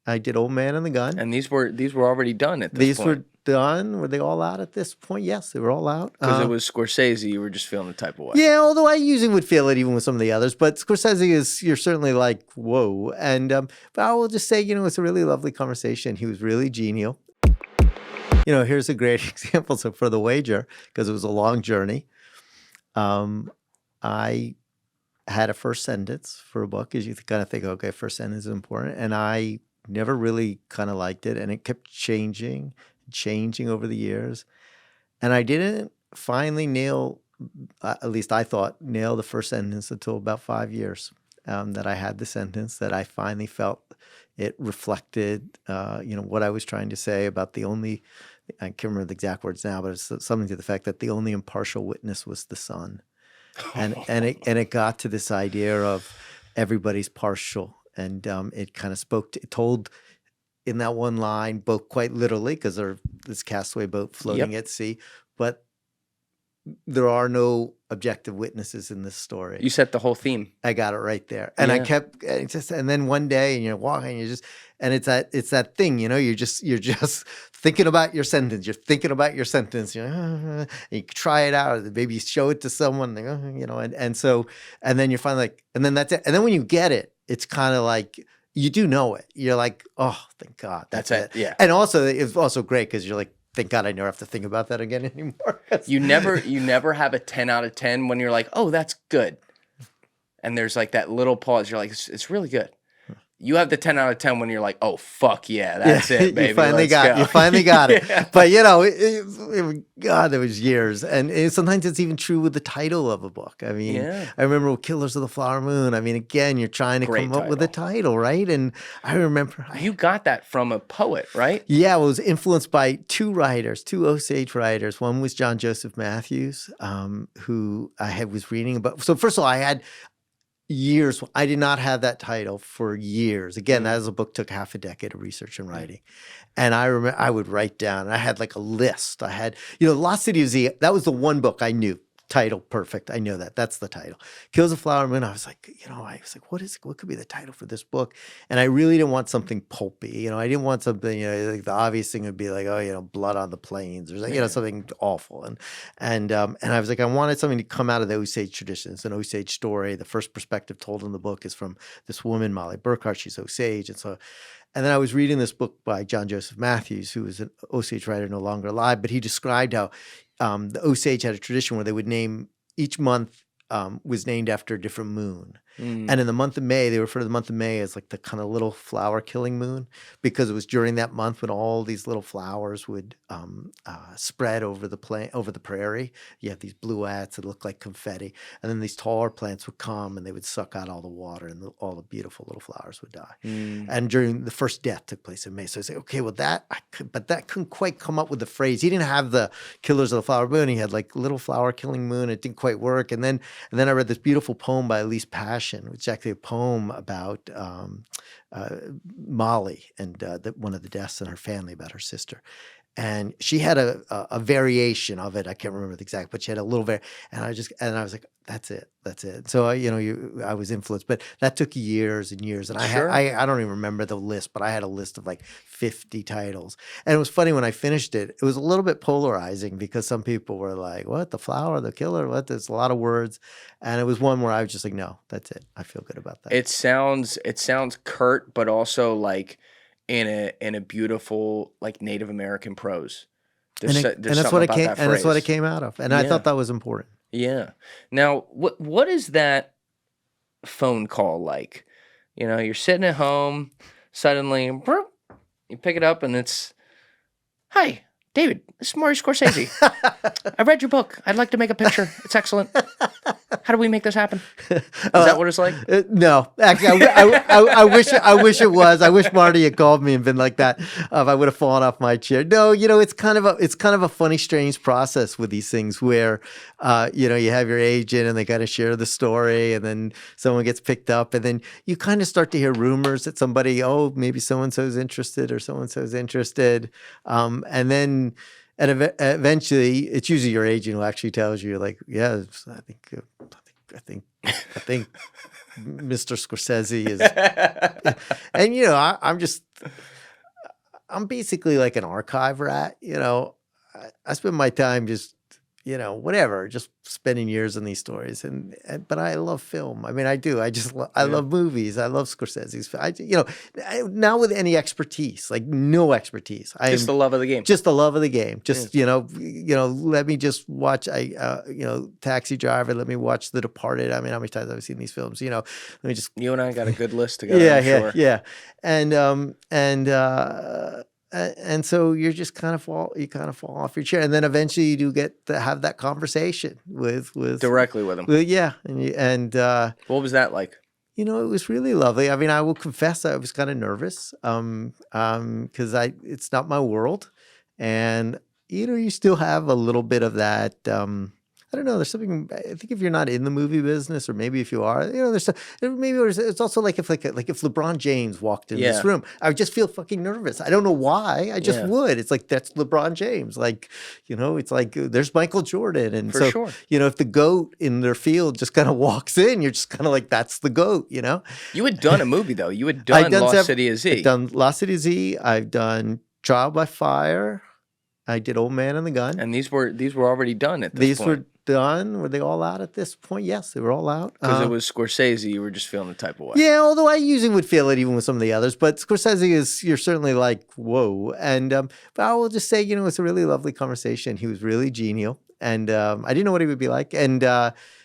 I did Old Man and the Gun. And these were already done at this These point. were done. Were they all out at this point? Yes, they were all out. Because it was Scorsese, you were just feeling the type of way. Yeah, although I usually would feel it even with some of the others. But Scorsese you're certainly like, whoa. And but I will just say, it's a really lovely conversation. He was really genial. Here's a great example. So for The Wager, because it was a long journey, I had a first sentence for a book, as you kind of think, okay, first sentence is important. And I never really kind of liked it. And it kept changing over the years. And I didn't finally nail, at least I thought, nail the first sentence until about 5 years that I had the sentence that I finally felt it reflected, what I was trying to say about I can't remember the exact words now, but it's something to the fact that the only impartial witness was the sun. And it got to this idea of everybody's partial. And it kind of it told in that one line, both quite literally, because there's this castaway boat floating at sea, but there are no objective witnesses in this story. You set the whole theme. I got it right there. And I kept and then one day and you're walking, and it's that thing, you're just thinking about your sentence. You're thinking about your sentence. And you try it out, maybe you show it to someone, and then you're finally like, and then that's it. And then when you get it, it's kind of like, you do know it. You're like, oh, thank God. That's it. Yeah. And also, it's also great because you're like, thank God I never have to think about that again anymore. You never have a 10 out of 10 when you're like, oh, that's good. And there's like that little pause. You're like, it's really good. You have the 10 out of 10 when you're like, oh, fuck yeah, that's it, baby. You finally got it. Yeah. But, God, there was years. And sometimes it's even true with the title of a book. I mean, I remember with Killers of the Flower Moon. I mean, again, you're trying to come up with a title, right? And I remember. You got that from a poet, right? Yeah, it was influenced by two Osage writers. One was John Joseph Matthews, who I was reading about. So first of all, I had years. I did not have that title for years. Again, that was a book took half a decade of research and writing. And I remember I would write down, and I had like a list. I had, Lost City of Z, that was the one book I knew. Title perfect. I know that. That's the title. Kills of Flower Moon. I was like, what could be the title for this book? And I really didn't want something pulpy. I didn't want something, like the obvious thing would be like, Blood on the Plains or something awful. And I was like, I wanted something to come out of the Osage tradition. It's an Osage story. The first perspective told in the book is from this woman, Molly Burkhart. She's Osage. And then I was reading this book by John Joseph Matthews, who is an Osage writer no longer alive, but he described how the Osage had a tradition where they would name each month was named after a different moon. And in the month of May, they refer to the month of May as like the kind of little flower killing moon, because it was during that month when all these little flowers would spread over the prairie. You have these bluets that look like confetti, and then these taller plants would come and they would suck out all the water, and all the beautiful little flowers would die. And during the first death took place in May. So I say, okay, well that couldn't quite come up with the phrase. He didn't have the Killers of the Flower Moon. He had like little flower killing moon. It didn't quite work. And then I read this beautiful poem by Elise Passion, which is actually a poem about Molly and one of the deaths in her family, about her sister. And she had a variation of it. I can't remember the exact, but she had a little and I was like, that's it. So I was influenced, but that took years and years. And I don't even remember the list, but I had a list of like 50 titles. And it was funny when I finished it. It was a little bit polarizing because some people were like, "What, the flower, the killer? What?" There's a lot of words, and it was one where I was just like, "No, that's it. I feel good about that." It sounds curt, but also like in a beautiful like Native American prose. That's what it came out of, and I thought that was important. Yeah. Now, what is that phone call like? You're sitting at home, suddenly you pick it up and it's, "Hi, David, this is Marty Scorsese. I read your book. I'd like to make a picture. It's excellent. How do we make this happen?" Is that what it's like? No, actually, I wish it was. I wish Marty had called me and been like that. I would have fallen off my chair. No, it's kind of a funny, strange process with these things where, you have your agent and they kind of share the story, and then someone gets picked up, and then you kind of start to hear rumors that somebody, maybe so and so's interested or so and so's interested, and then. And eventually, it's usually your agent who actually tells you, like, "Yeah, I think Mr. Scorsese is, and I'm basically like an archive rat. I spend my time just, whatever, just spending years on these stories. But I love film. I mean, I do. I love movies. I love Scorsese's. Now with any expertise, like no expertise. Just the love of the game. Just the love of the game. Just, let me just watch, Taxi Driver. Let me watch The Departed. I mean, how many times have I seen these films? Let me just. You and I got a good list together. Yeah. And so you're just kind of fall off your chair, and then eventually you do get to have that conversation with directly with him. What was that like? It was really lovely. I mean, I will confess I was kind of nervous, because it's not my world, and you still have a little bit of that. I don't know. There's something. I think if you're not in the movie business, or maybe if you are, it's also like if LeBron James walked in this room, I would just feel fucking nervous. I don't know why. I just would. It's like, that's LeBron James. Like, it's like there's Michael Jordan, and for sure. If the GOAT in their field just kind of walks in, you're just kind of like, that's the GOAT. You had done a movie though. You had done Lost City of Z. I've done Lost City of Z. I've done Trial by Fire. I did Old Man and the Gun. And these were already done at this These point. were done. Were they all out at this point? Yes, they were all out. Because it was Scorsese, you were just feeling the type of way. Yeah, although I usually would feel it even with some of the others. But Scorsese you're certainly like, whoa. And but I will just say, it's a really lovely conversation. He was really genial. And I didn't know what he would be like. And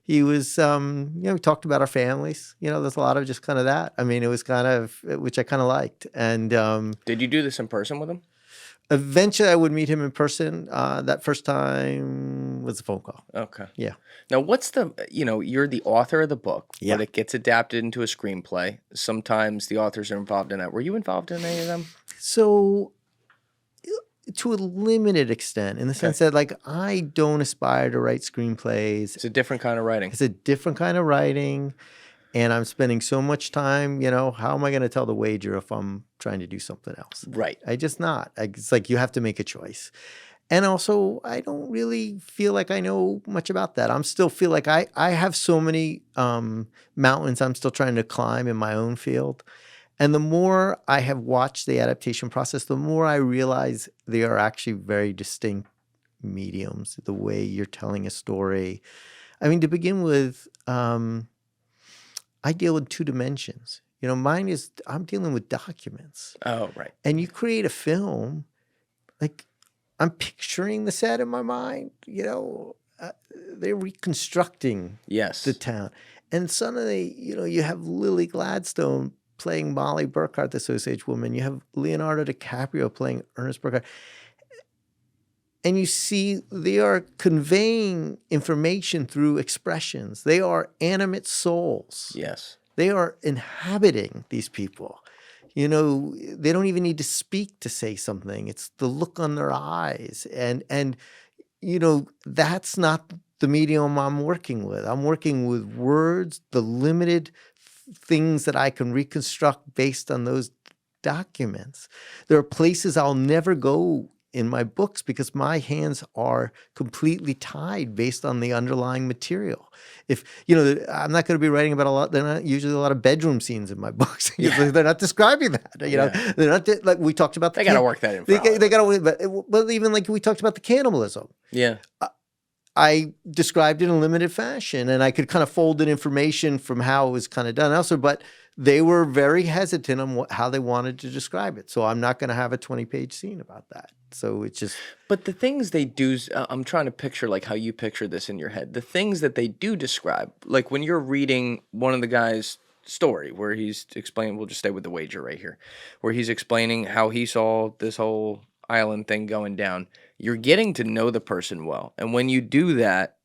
he was, we talked about our families. There's a lot of just kind of that. I mean, it was kind of, which I kind of liked. And did you do this in person with him? Eventually, I would meet him in person. That first time was a phone call. Okay. Yeah. Now, what's you're the author of the book, yeah. but it gets adapted into a screenplay. Sometimes the authors are involved in that. Were you involved in any of them? So, to a limited extent, in the sense that, like, I don't aspire to write screenplays. It's a different kind of writing. It's a different kind of writing. And I'm spending so much time, how am I going to tell the wager if I'm trying to do something else? Right. I just not. It's like you have to make a choice. And also, I don't really feel like I know much about that. I'm still feel like I have so many mountains I'm still trying to climb in my own field. And the more I have watched the adaptation process, the more I realize they are actually very distinct mediums, the way you're telling a story. I mean, to begin with, I deal with two dimensions. Mine is, I'm dealing with documents. Oh, right. And you create a film, like, I'm picturing the set in my mind. They're reconstructing the town. And suddenly, you have Lily Gladstone playing Molly Burkhart, this Osage woman. You have Leonardo DiCaprio playing Ernest Burkhart. And you see they are conveying information through expressions. They are animate souls. Yes. They are inhabiting these people. They don't even need to speak to say something. It's the look on their eyes. And that's not the medium I'm working with. I'm working with words, the limited things that I can reconstruct based on those documents. There are places I'll never go in my books because my hands are completely tied based on the underlying material. If, I'm not going to be writing about they're not usually a lot of bedroom scenes in my books. They're not describing that, they're not, like we talked about. They got to work that in. They got to, but even like we talked about the cannibalism. Yeah. I described it in a limited fashion, and I could kind of fold in information from how it was kind of done elsewhere, but they were very hesitant on how they wanted to describe it. So I'm not going to have a 20-page scene about that. So it's just. But the things they do, I'm trying to picture like how you picture this in your head. The things that they do describe, like when you're reading one of the guys' story where he's explaining, we'll just stay with the wager right here, where he's explaining how he saw this whole island thing going down. You're getting to know the person well. And when you do that,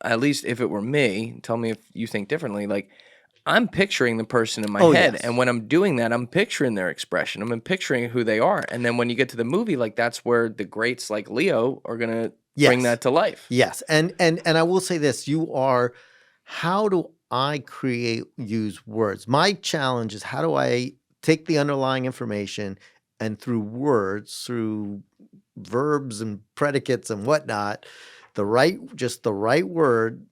at least if it were me, tell me if you think differently, like I'm picturing the person in my head. Yes. And when I'm doing that, I'm picturing their expression. I'm picturing who they are. And then when you get to the movie, like that's where the greats like Leo are going to bring that to life. Yes. And I will say this, how do I use words? My challenge is how do I take the underlying information and through words, through verbs and predicates and whatnot, the right word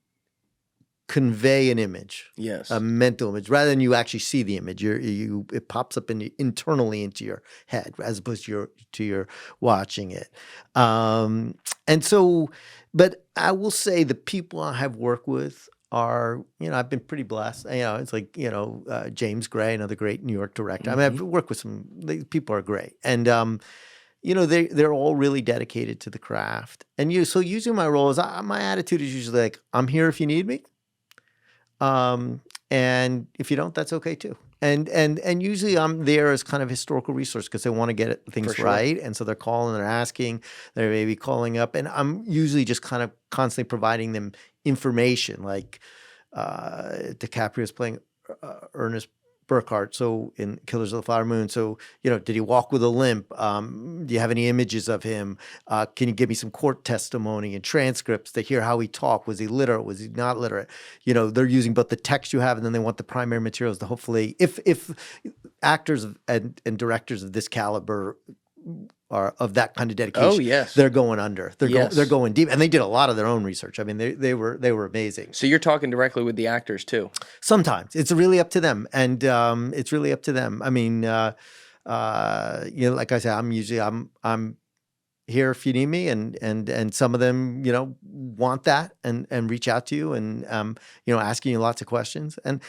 convey an image, Yes. a mental image, rather than you actually see the image. It pops up internally into your head as opposed to your watching it. And so, but I will say the people I have worked with are, I've been pretty blessed. It's like, James Gray, another great New York director. I mean, I've worked with people are great. And, they're all really dedicated to the craft. And so usually my role is, my attitude is usually like, I'm here if you need me. And if you don't, that's okay too. And usually I'm there as kind of historical resource because they want to get things right. And so they're calling, they're asking, they're maybe calling up. And I'm usually just kind of constantly providing them information. Like DiCaprio is playing Ernest Burkhart, so in Killers of the Flower Moon. So, did he walk with a limp? Do you have any images of him? Can you give me some court testimony and transcripts to hear how he talked? Was he literate? Was he not literate? They're using both the text you have and then they want the primary materials to hopefully, if actors and directors of this caliber are of that kind of dedication. Oh, yes. They're going under. They're going deep, and they did a lot of their own research. I mean, they were amazing. So you're talking directly with the actors too. Sometimes it's really up to them, and it's really up to them. I mean, like I said, I'm here if you need me, and some of them, want that and reach out to you and asking you lots of questions. And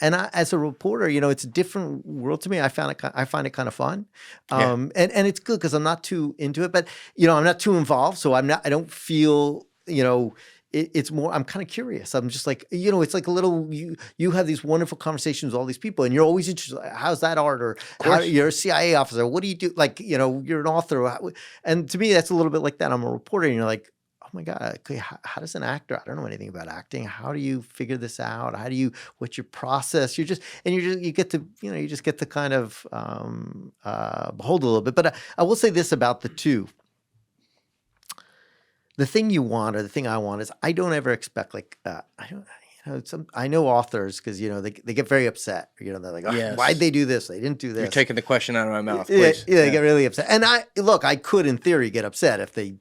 I, as a reporter, it's a different world to me. I find it kind of fun, and it's good because I'm not too into it, but I'm not too involved, so I don't feel it's more, I'm kind of curious. I'm just like, it's like a little, you have these wonderful conversations with all these people and you're always interested, how's that art? Or you're a CIA officer. What do you do? Like, you're an author. And to me, that's a little bit like that. I'm a reporter and you're like, oh my God, okay, how does an actor, I don't know anything about acting. How do you figure this out? What's your process? You get to kind of behold a little bit. But I will say this about the two. The thing you want, or the thing I want, is I don't ever expect I know authors because they get very upset. They're like, why'd they do this? They didn't do this. You're taking the question out of my mouth, please. Yeah, they get really upset. And I could in theory get upset if they,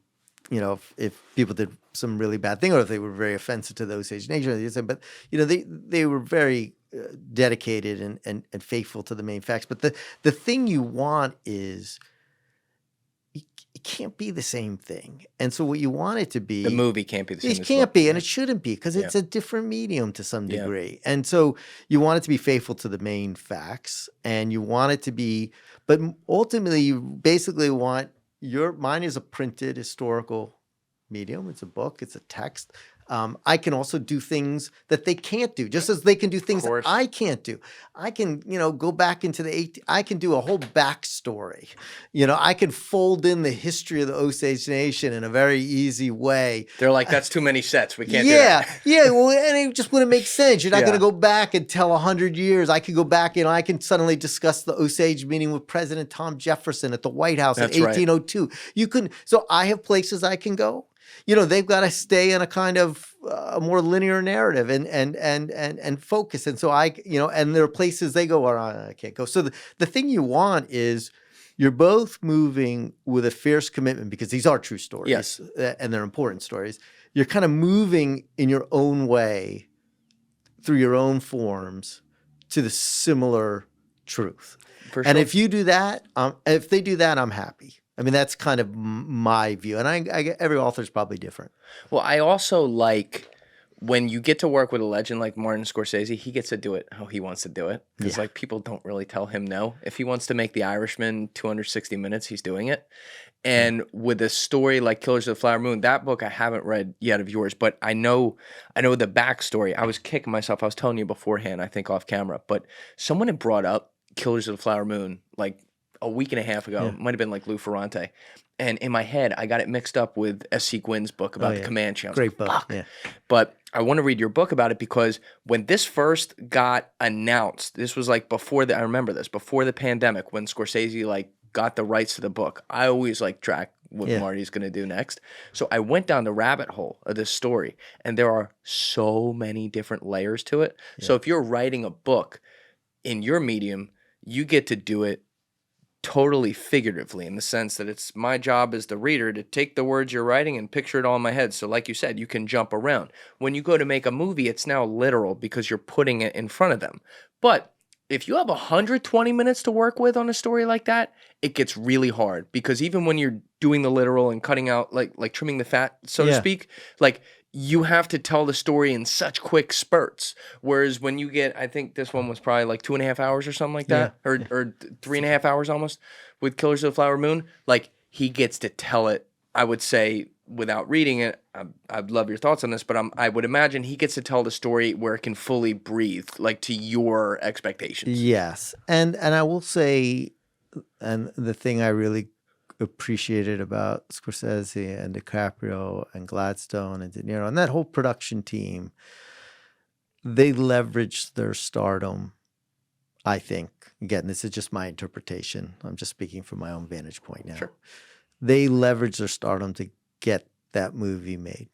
if people did some really bad thing or if they were very offensive to the Osage Nation. But they were very dedicated and faithful to the main facts. But the thing you want is, it can't be the same thing. And so what you want it to be... The movie can't be the same. It can't be, and it shouldn't be, because it's a different medium to some degree. And so you want it to be faithful to the main facts, and you want it to be... But ultimately, you basically want... Mine is a printed historical medium. It's a book. It's a text. I can also do things that they can't do, just as they can do things that I can't do. I can, go back into I can do a whole backstory. I can fold in the history of the Osage Nation in a very easy way. They're like, that's too many sets. We can't do that. Yeah. Well, and it just wouldn't make sense. You're not going to go back and tell 100 years. I could go back, I can suddenly discuss the Osage meeting with President Tom Jefferson at the White House in 1802. You couldn't. So I have places I can go. They've got to stay in a kind of more linear narrative and focus. And so and there are places they go, I can't go. So the thing you want is you're both moving with a fierce commitment because these are true stories and they're important stories. You're kind of moving in your own way through your own forms to the similar truth. And if you do that, if they do that, I'm happy. I mean, that's kind of my view. And every author is probably different. Well, I also like when you get to work with a legend like Martin Scorsese, he gets to do it how he wants to do it. Because people don't really tell him no. If he wants to make The Irishman 260 minutes, he's doing it. And with a story like Killers of the Flower Moon, that book I haven't read yet of yours, but I know the backstory. I was kicking myself. I was telling you beforehand, I think off camera, but someone had brought up Killers of the Flower Moon like a week and a half ago. It might have been like Lou Ferrante. And in my head, I got it mixed up with S.C. Gwynn's book about the Comanche. I was Great like, book. fuck. Yeah. But I want to read your book about it because when this first got announced, this was like before the pandemic, when Scorsese got the rights to the book. I always track what Marty's going to do next. So I went down the rabbit hole of this story, and there are so many different layers to it. Yeah. So if you're writing a book in your medium, you get to do it totally figuratively, in the sense that it's my job as the reader to take the words you're writing and picture it all in my head. So like you said, you can jump around. When you go to make a movie, it's now literal because you're putting it in front of them. But if you have 120 minutes to work with on a story like that, it gets really hard, because even when you're doing the literal and cutting out, like trimming the fat, so to Yeah. speak, like you have to tell the story in such quick spurts. Whereas when you get, I think this one was probably like 2.5 hours or something like that, Yeah. or 3.5 hours almost, with Killers of the Flower Moon. Like, he gets to tell it, I would say, without reading it. I'd love your thoughts on this, but I would imagine he gets to tell the story where it can fully breathe, like to your expectations. Yes. And I will say, and the thing I really appreciated about Scorsese and DiCaprio and Gladstone and De Niro and that whole production team, they leveraged their stardom, I think. Again, this is just my interpretation. I'm just speaking from my own vantage point now. Sure. They leveraged their stardom to get that movie made,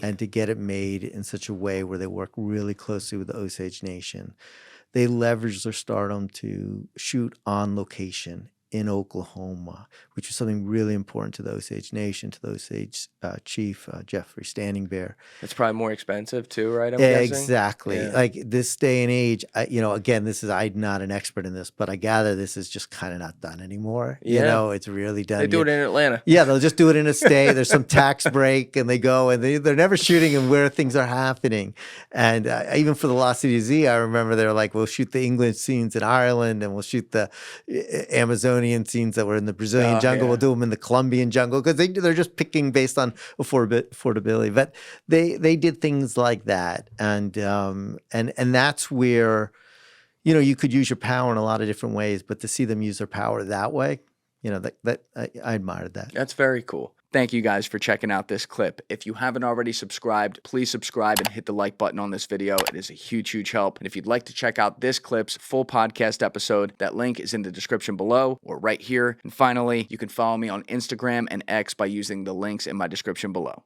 and to get it made in such a way where they work really closely with the Osage Nation. They leveraged their stardom to shoot on location in Oklahoma, which was something really important to the Osage Nation, to the Osage chief, Jeffrey Standing Bear. It's probably more expensive too, right? I'm guessing. Exactly. Yeah. Like this day and age, again, I'm not an expert in this, but I gather this is just kind of not done anymore. Yeah. It's really done. They do it in Atlanta. Yeah, they'll just do it in a state. There's some tax break, and they go, and they're never shooting in where things are happening. And even for the Lost City Z, I remember they're like, we'll shoot the English scenes in Ireland, and we'll shoot the Amazonian scenes that were in the Brazilian jungle. Yeah. We'll do them in the Colombian jungle, because they're just picking based on affordability. But they did things like that, and that's where, you could use your power in a lot of different ways. But to see them use their power that way, that I admired that. That's very cool. Thank you guys for checking out this clip. If you haven't already subscribed, please subscribe and hit the like button on this video. It is a huge, huge help. And if you'd like to check out this clip's full podcast episode, that link is in the description below or right here. And finally, you can follow me on Instagram and X by using the links in my description below.